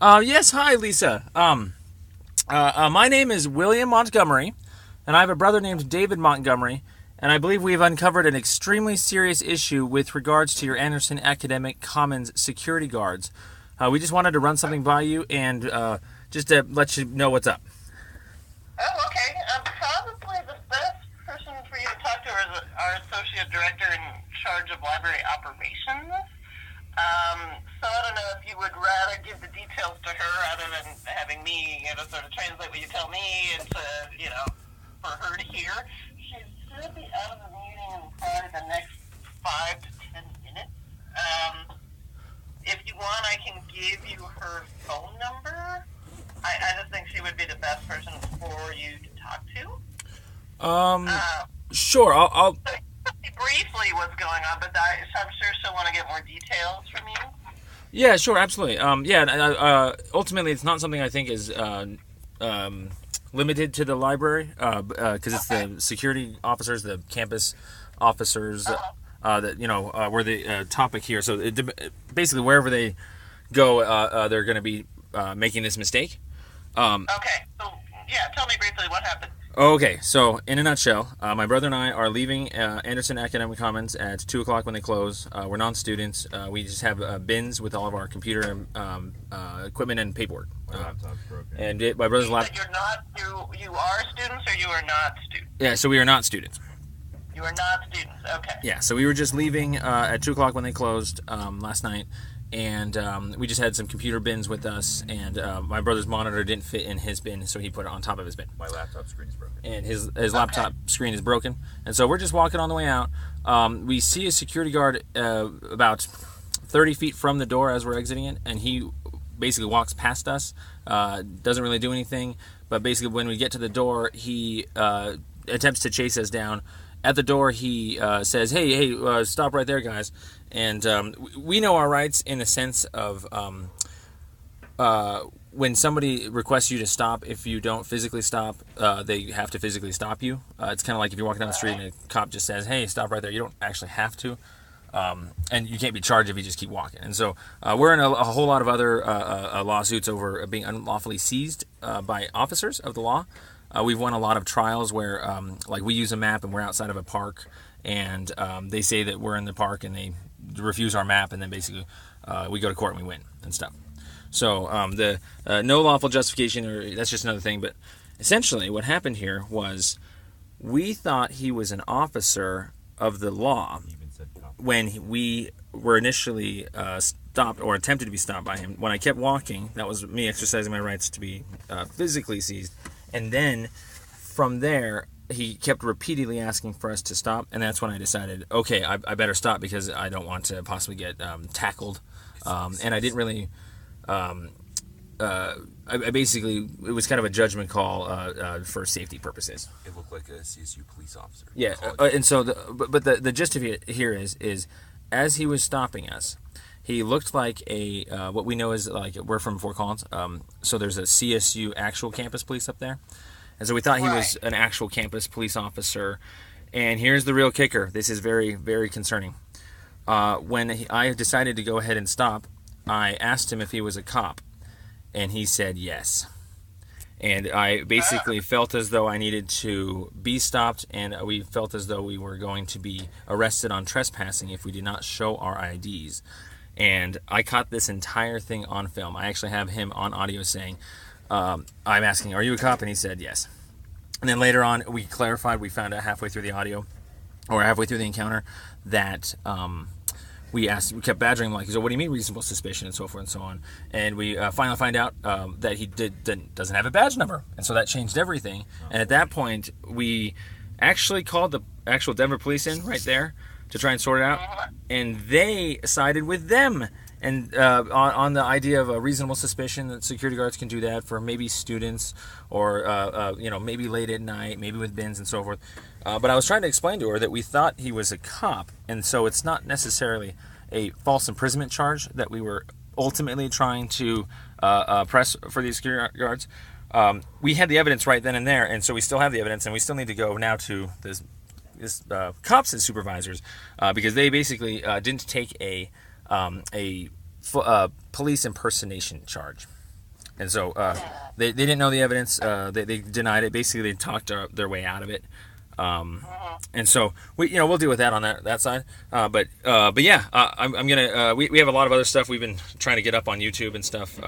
Yes, hi, Lisa. My name is William Montgomery, and I have a brother named David Montgomery, and I believe we've uncovered an extremely serious issue with regards to your Anderson Academic Commons security guards. We just wanted to run something by you and just to let you know what's up. Oh, okay. Probably the best person for you to talk to is our associate director in charge of library operations. So I don't know if you would rather give the details to her rather than having me, sort of translate what you tell me into, for her to hear. She should be out of the meeting in probably the next 5 to 10 minutes. If you want, I can give you her phone number. I just think she would be the best person for you to talk to. Sure, I'll Briefly what's going on, but I'm sure she'll want to get more details from you. Yeah, sure, absolutely. Ultimately, it's not something I think is limited to the library, because it's the security officers, the campus officers, that were the topic here. So basically, wherever they go, they're going to be making this mistake. Okay, so tell me briefly what happened. Okay, so in a nutshell, my brother and I are leaving Anderson Academic Commons at 2 o'clock when they close. We're non-students. We just have bins with all of our computer equipment and paperwork. My laptop's broken. And my brother's laptop. You are students or you are not students? Yeah, so we are not students. You are not students, okay. Yeah, so we were just leaving at 2 o'clock when they closed last night. And we just had some computer bins with us, and my brother's monitor didn't fit in his bin, so he put it on top of his bin. My laptop screen is broken. And his laptop screen is broken. And so we're just walking on the way out. We see a security guard about 30 feet from the door as we're exiting it, and he basically walks past us, doesn't really do anything, but basically when we get to the door, he attempts to chase us down. At the door, he says, hey, stop right there, guys. And we know our rights in the sense of when somebody requests you to stop, if you don't physically stop, they have to physically stop you. It's kind of like if you're walking down the street and a cop just says, hey, stop right there. You don't actually have to. And you can't be charged if you just keep walking. And so we're in a whole lot of other lawsuits over being unlawfully seized by officers of the law. We've won a lot of trials where, like, we use a map and we're outside of a park, and they say that we're in the park and they refuse our map, and then basically we go to court and we win and stuff. So the no lawful justification, or that's just another thing. But essentially, what happened here was we thought he was an officer of the law when we were initially stopped or attempted to be stopped by him. When I kept walking, that was me exercising my rights to be physically seized. And then from there, he kept repeatedly asking for us to stop. And that's when I decided, okay, I better stop because I don't want to possibly get tackled. And I didn't really... I basically, it was kind of a judgment call for safety purposes. It looked like a CSU police officer. Yeah, and so, the gist of it here is as he was stopping us, he looked like a what we know is, like, we're from Fort Collins, so there's a CSU actual campus police up there, and so we thought he was an actual campus police officer. And here's the real kicker. This is very, very concerning. When I decided to go ahead and stop, I asked him if he was a cop, and he said yes. And I basically felt as though I needed to be stopped, and we felt as though we were going to be arrested on trespassing if we did not show our IDs. And I caught this entire thing on film. I actually have him on audio saying, I'm asking, are you a cop? And he said yes. And then later on, we clarified, we found out halfway through the audio, or halfway through the encounter, that we kept badgering him, like, so what do you mean reasonable suspicion, and so forth and so on. And we finally find out that he doesn't have a badge number. And so that changed everything. And at that point, we actually called the actual Denver police in right there to try and sort it out. And they sided with them. And on the idea of a reasonable suspicion that security guards can do that for maybe students or, maybe late at night, maybe with bins and so forth. But I was trying to explain to her that we thought he was a cop. And so it's not necessarily a false imprisonment charge that we were ultimately trying to press for these security guards. We had the evidence right then and there. And so we still have the evidence. And we still need to go now to this cops and supervisors because they basically didn't take a police impersonation charge. And so they didn't know the evidence. They denied it. Basically, they talked their way out of it. And so we'll deal with that on that side. But yeah, I'm gonna. We have a lot of other stuff we've been trying to get up on YouTube and stuff.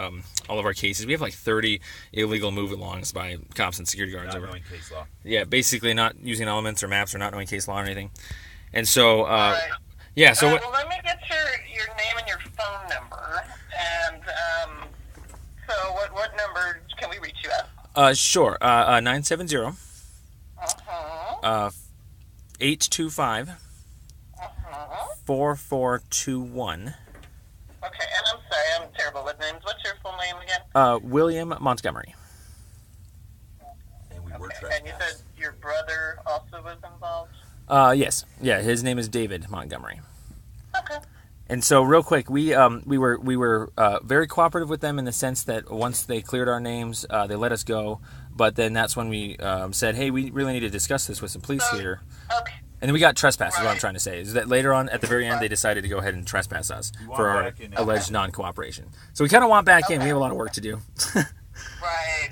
All of our cases. We have like 30 illegal move-alongs by cops and security guards. Not knowing case law. Yeah, basically not using elements or maps or not knowing case law or anything. And so Right. yeah. So well, let me get your name and your phone number. And so what number can we reach you at? Sure. 970 Uh-huh. 825 Uh-huh. 4421. Okay, and I'm sorry, I'm terrible with names. What's your full name again? William Montgomery. And we were Okay, and you said your brother also was involved? Yes. Yeah, his name is David Montgomery. Okay. And so, real quick, we were very cooperative with them in the sense that once they cleared our names, they let us go. But then that's when we said, "Hey, we really need to discuss this with some police here." Okay. And then we got trespass. Is what I'm Right. trying to say. Is that later on at the very end they decided to go ahead and trespass us want for our back in, alleged non-cooperation. So we kind of want back in. We have a lot of work to do. Right,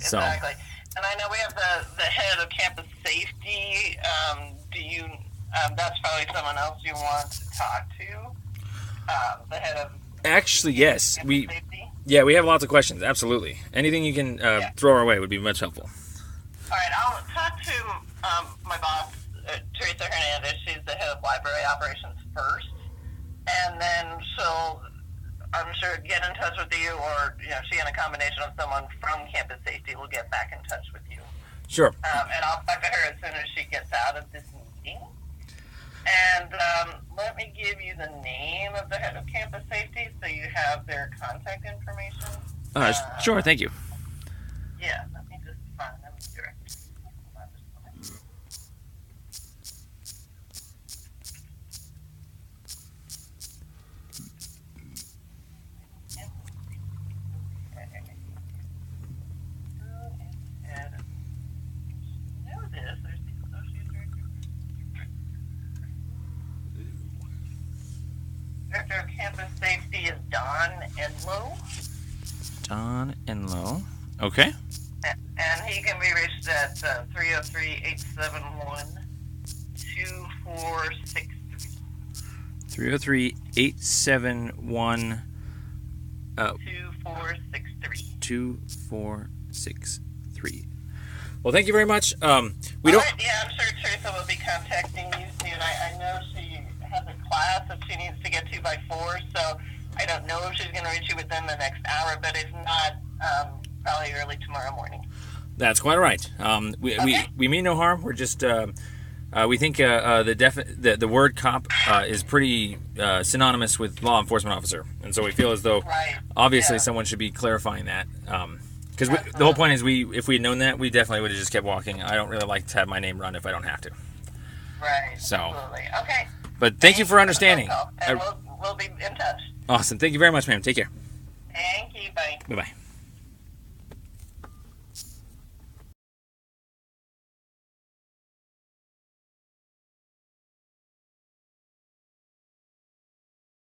So- exactly. And I know we have the head of campus safety. Do you? That's probably someone else you want to talk to. The head of Actually, yes, campus safety. we have lots of questions. Absolutely, anything you can throw our way would be much helpful. All right, I'll talk to my boss, Teresa Hernandez. She's the head of library operations first, and then she'll, I'm sure, get in touch with you, or she and a combination of someone from campus safety will get back in touch with you. Sure. And I'll talk to her as soon as she gets out of this meeting. And let me give you the name of the head of campus safety so you have their contact information. Sure. Thank you. Yeah, let me just find them directly. Director of Campus Safety is Don Enlow, Don Enlow. Okay. and he can be reached at 303-871-2463. 303-871 2463. 2463. Well, thank you very much. We All don't. right, yeah, I'm sure Teresa will be contacting you soon. I know she has a class that she needs to get to by 4, so I don't know if she's going to reach you within the next hour, but if not, probably early tomorrow morning. That's quite all right. We mean no harm. We're just we think the word cop is pretty synonymous with law enforcement officer, and so we feel as though Right. obviously Yeah. someone should be clarifying that. Because the whole point is, if we had known that, we definitely would have just kept walking. I don't really like to have my name run if I don't have to. Right. So- Absolutely. Okay. But thank you for understanding. And we'll be in touch. Awesome. Thank you very much, ma'am. Take care. Thank you. Bye. Bye bye.